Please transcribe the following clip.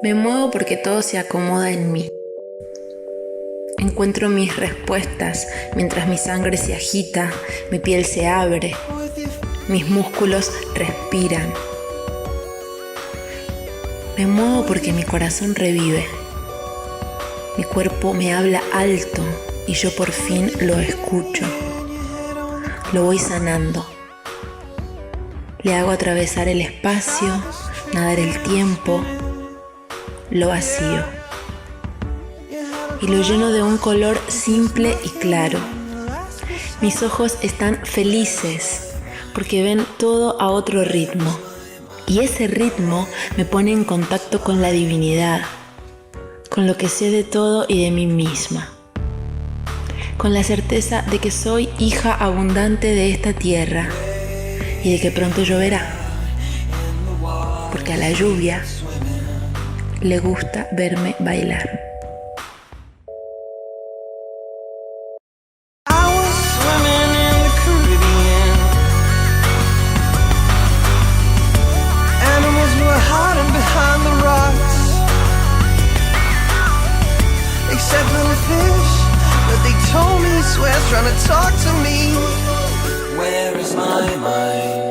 Me muevo porque todo se acomoda en mí. Encuentro mis respuestas mientras mi sangre se agita, mi piel se abre, mis músculos respiran. Me muevo porque mi corazón revive. Mi cuerpo me habla alto y yo por fin lo escucho. Lo voy sanando. Le hago atravesar el espacio, nadar el tiempo, lo vacío. Y lo lleno de un color simple y claro. Mis ojos están felices porque ven todo a otro ritmo. Y ese ritmo me pone en contacto con la divinidad, con lo que sé de todo y de mí misma. Con la certeza de que soy hija abundante de esta tierra y de que pronto lloverá. Porque a la lluvia le gusta verme bailar. Except little fish, but they told me he swears trying to talk to me. Where is my mind?